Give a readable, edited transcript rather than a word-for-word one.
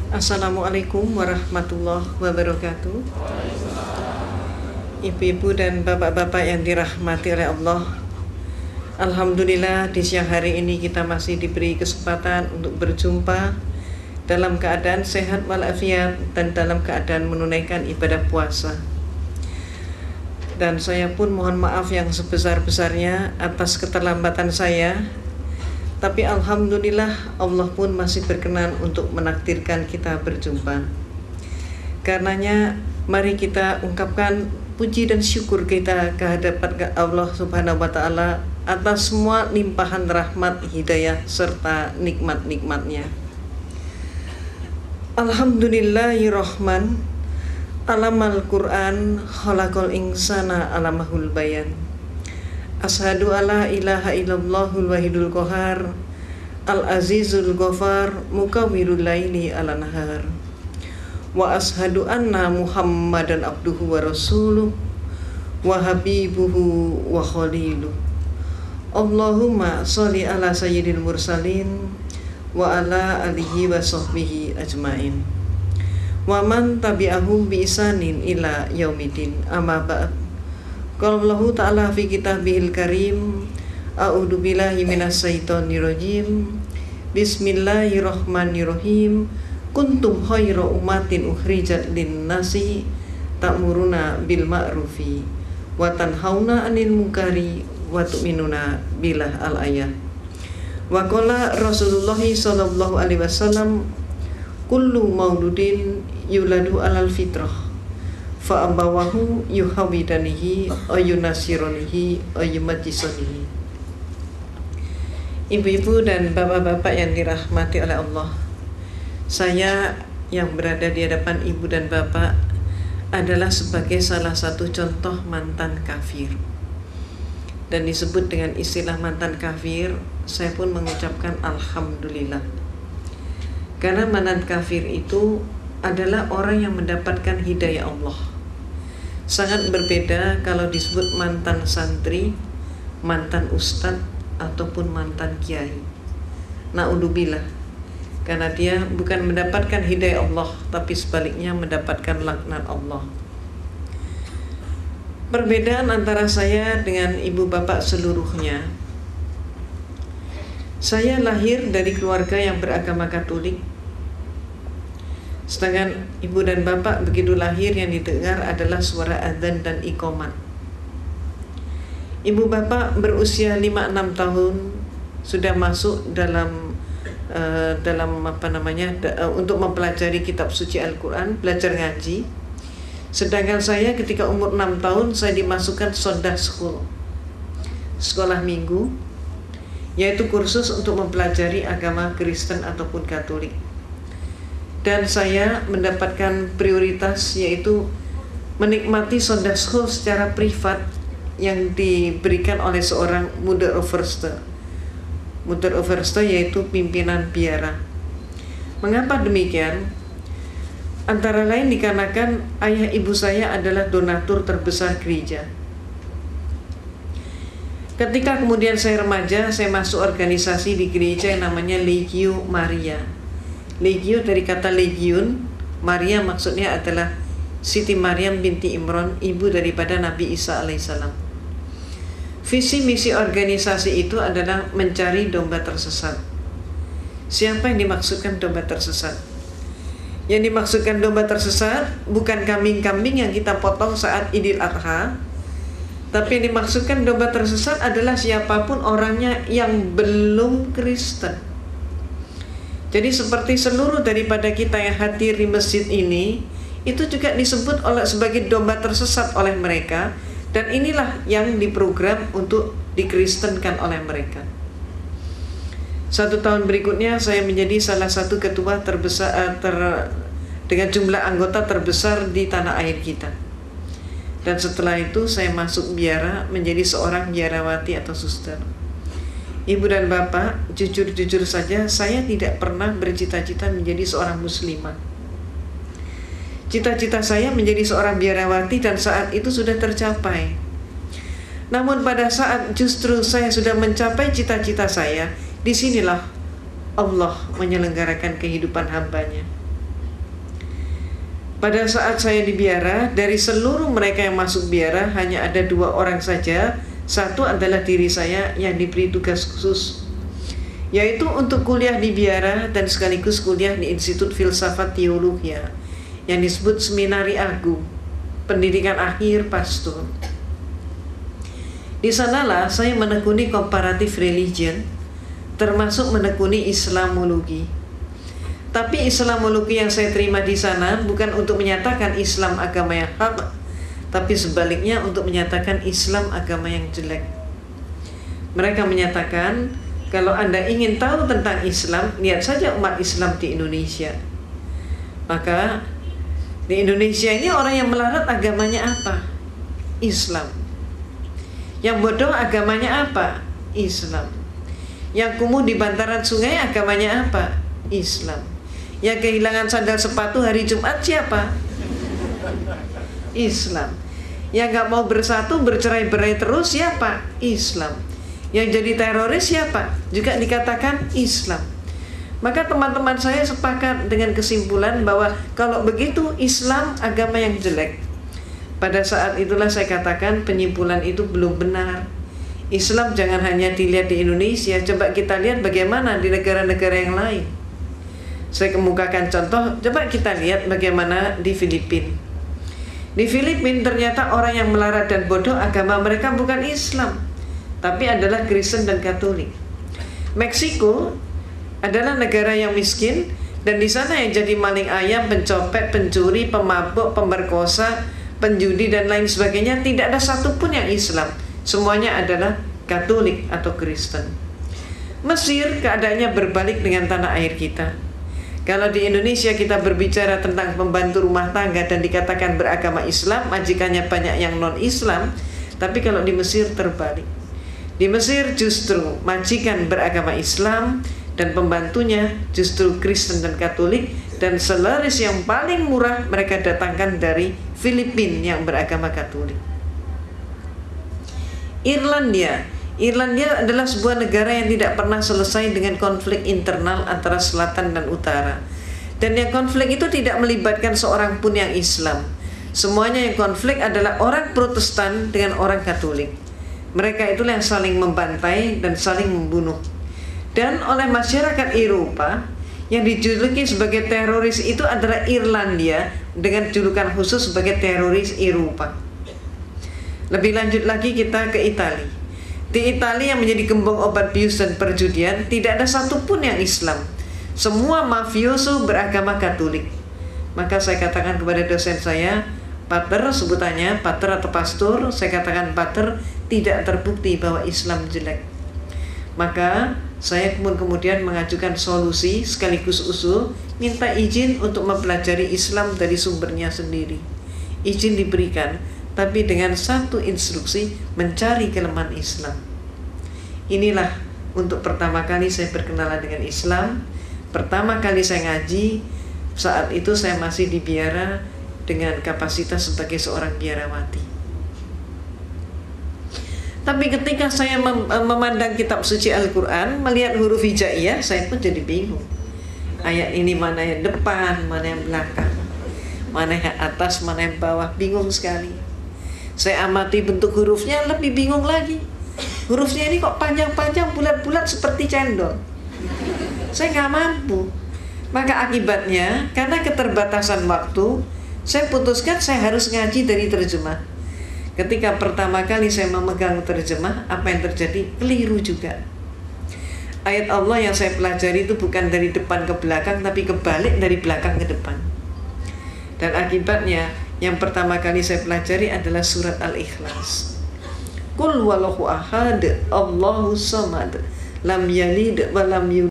Assalamualaikum warahmatullahi wabarakatuh. Ibu-ibu dan bapak-bapak yang dirahmati oleh Allah, alhamdulillah di siang hari ini kita masih diberi kesempatan untuk berjumpa dalam keadaan sehat walafiat dan dalam keadaan menunaikan ibadah puasa. Dan saya pun mohon maaf yang sebesar-besarnya atas keterlambatan saya. Tapi alhamdulillah Allah pun masih berkenan untuk menakdirkan kita berjumpa. Karenanya mari kita ungkapkan puji dan syukur kita kehadapan Allah Subhanahu wa taala atas semua limpahan rahmat, hidayah serta nikmat-nikmatnya. Alhamdulillahirrahman, alamal Quran, khalaqal insana alamahul bayan. Ashadu alla ilaha illallahul wahidul qahar, al-azizul ghafar, mukawwirul laili ala nahar. Wa ashadu anna muhammadan abduhu wa rasuluh, wa habibuhu wa khaliluh. Allahumma sholli ala sayyidil mursalin, wa ala alihi wa sahbihi ajmain. Wa man tabi'ahum bi isanin ila yaumidin, amma ba'd. Qala Allah Ta'ala fi kitabihil karim, a'udzu billahi minas syaitonir rajim. Bismillahirrahmanirrahim. Kuntum khairu ummatin ukhrijat lin-nasi ta'muruna bil ma'rufi wa tanhauna 'anil munkari wa tu'minuna billah al-ayat. Wa qala Rasulullah sallallahu alaihi wasallam, kullu mauludin yuladu 'alal fitrah fa abawahu yuhawidanihi ayunasironihi ayumajisonihi. Ibu-ibu dan bapak-bapak yang dirahmati oleh Allah, saya yang berada di hadapan ibu dan bapak adalah sebagai salah satu contoh mantan kafir. Dan disebut dengan istilah mantan kafir, saya pun mengucapkan alhamdulillah. Karena mantan kafir itu adalah orang yang mendapatkan hidayah Allah. Sangat berbeda kalau disebut mantan santri, mantan ustadz, ataupun mantan kiai. Na'udzubillah. Karena dia bukan mendapatkan hidayah Allah, tapi sebaliknya mendapatkan laknat Allah. Perbedaan antara saya dengan ibu bapak seluruhnya, saya lahir dari keluarga yang beragama Katolik. Sedangkan ibu dan bapak begitu lahir yang didengar adalah suara adzan dan iqamat. Ibu bapak berusia 5-6 tahun sudah masuk dalam untuk mempelajari kitab suci Al-Quran, belajar ngaji. Sedangkan saya ketika umur 6 tahun saya dimasukkan Sunday School, sekolah minggu, yaitu kursus untuk mempelajari agama Kristen ataupun Katolik. Dan saya mendapatkan prioritas yaitu menikmati Sunday School secara privat yang diberikan oleh seorang Mother Overste. Mother Overste yaitu pimpinan biara. Mengapa demikian? Antara lain dikarenakan ayah ibu saya adalah donatur terbesar gereja. Ketika kemudian saya remaja, saya masuk organisasi di gereja yang namanya Legio Maria. Legio dari kata legiun, Maria maksudnya adalah Siti Maryam binti Imran, ibu daripada Nabi Isa alaihissalam. Visi misi organisasi itu adalah mencari domba tersesat. Siapa yang dimaksudkan domba tersesat? Yang dimaksudkan domba tersesat bukan kambing-kambing yang kita potong saat Idul Adha, tapi yang dimaksudkan domba tersesat adalah siapapun orangnya yang belum Kristen. Jadi seperti seluruh daripada kita yang hadir di masjid ini, itu juga disebut sebagai domba tersesat oleh mereka. Dan inilah yang diprogram untuk dikristenkan oleh mereka. 1 tahun berikutnya saya menjadi salah satu ketua terbesar dengan jumlah anggota terbesar di tanah air kita. Dan setelah itu saya masuk biara menjadi seorang biarawati atau suster. Ibu dan bapak, jujur-jujur saja saya tidak pernah bercita-cita menjadi seorang muslimah. Cita-cita saya menjadi seorang biarawati dan saat itu sudah tercapai. Namun pada saat justru saya sudah mencapai cita-cita saya, disinilah Allah menyelenggarakan kehidupan hambanya. Pada saat saya di biara, dari seluruh mereka yang masuk biara hanya ada 2 orang saja. Satu adalah diri saya yang diberi tugas khusus, yaitu untuk kuliah di biara dan sekaligus kuliah di Institut Filsafat Teologia yang disebut Seminari Agung, pendidikan akhir pastor. Di sanalah saya menekuni comparative religion, termasuk menekuni Islamologi. Tapi Islamologi yang saya terima di sana bukan untuk menyatakan Islam agama yang hak, tapi sebaliknya untuk menyatakan Islam agama yang jelek. Mereka menyatakan, kalau Anda ingin tahu tentang Islam, lihat saja umat Islam di Indonesia. Maka di Indonesia ini orang yang melarat agamanya apa? Islam. Yang bodoh agamanya apa? Islam. Yang kumuh di bantaran sungai agamanya apa? Islam. Yang kehilangan sandal sepatu hari Jumat siapa? Islam. Yang gak mau bersatu, bercerai-berai terus siapa? Islam. Yang jadi teroris siapa? Juga dikatakan Islam. Maka teman-teman saya sepakat dengan kesimpulan bahwa kalau begitu Islam agama yang jelek. Pada saat itulah saya katakan penyimpulan itu belum benar. Islam jangan hanya dilihat di Indonesia, coba kita lihat bagaimana di negara-negara yang lain. Saya kemukakan contoh, coba kita lihat bagaimana di Filipina. Di Filipina ternyata orang yang melarat dan bodoh agama mereka bukan Islam, tapi adalah Kristen dan Katolik. Meksiko adalah negara yang miskin, dan di sana yang jadi maling ayam, pencopet, pencuri, pemabuk, pemerkosa, penjudi dan lain sebagainya tidak ada satupun yang Islam. Semuanya adalah Katolik atau Kristen. Mesir keadaannya berbalik dengan tanah air kita. Kalau di Indonesia kita berbicara tentang pembantu rumah tangga dan dikatakan beragama Islam, majikannya banyak yang non-Islam. Tapi kalau di Mesir terbalik. Di Mesir justru majikan beragama Islam dan pembantunya justru Kristen dan Katolik, dan selaris yang paling murah mereka datangkan dari Filipina yang beragama Katolik. Irlandia adalah sebuah negara yang tidak pernah selesai dengan konflik internal antara selatan dan utara. Dan yang konflik itu tidak melibatkan seorang pun yang Islam. Semuanya yang konflik adalah orang Protestan dengan orang Katolik. Mereka itulah yang saling membantai dan saling membunuh. Dan oleh masyarakat Eropa, yang dijuluki sebagai teroris itu adalah Irlandia dengan julukan khusus sebagai teroris Eropa. Lebih lanjut lagi kita ke Italia. Di Italia yang menjadi gembong obat bius dan perjudian, tidak ada satupun yang Islam. Semua mafioso beragama Katolik. Maka saya katakan kepada dosen saya, Pater, sebutannya Pater atau Pastor, saya katakan Pater, tidak terbukti bahwa Islam jelek. Maka saya kemudian mengajukan solusi sekaligus usul, minta izin untuk mempelajari Islam dari sumbernya sendiri. Izin diberikan, tapi dengan satu instruksi, mencari kelemahan Islam. Inilah untuk pertama kali saya berkenalan dengan Islam. Pertama kali saya ngaji, saat itu saya masih di biara dengan kapasitas sebagai seorang biarawati. Tapi ketika saya memandang kitab suci Al-Quran, melihat huruf hijaiyah, saya pun jadi bingung. Ayat ini mana yang depan, mana yang belakang, mana yang atas, mana yang bawah, bingung sekali. Saya amati bentuk hurufnya, lebih bingung lagi. Hurufnya ini kok panjang-panjang, bulat-bulat seperti cendol. Saya nggak mampu. Maka akibatnya, karena keterbatasan waktu, saya putuskan saya harus ngaji dari terjemah. Ketika pertama kali saya memegang terjemah, apa yang terjadi? Keliru juga. Ayat Allah yang saya pelajari itu bukan dari depan ke belakang, tapi kebalik dari belakang ke depan. Dan akibatnya, yang pertama kali saya pelajari adalah surat Al-Ikhlas. Qul wallahu ahad, Allahu samad, lam yalid wa lam yulad.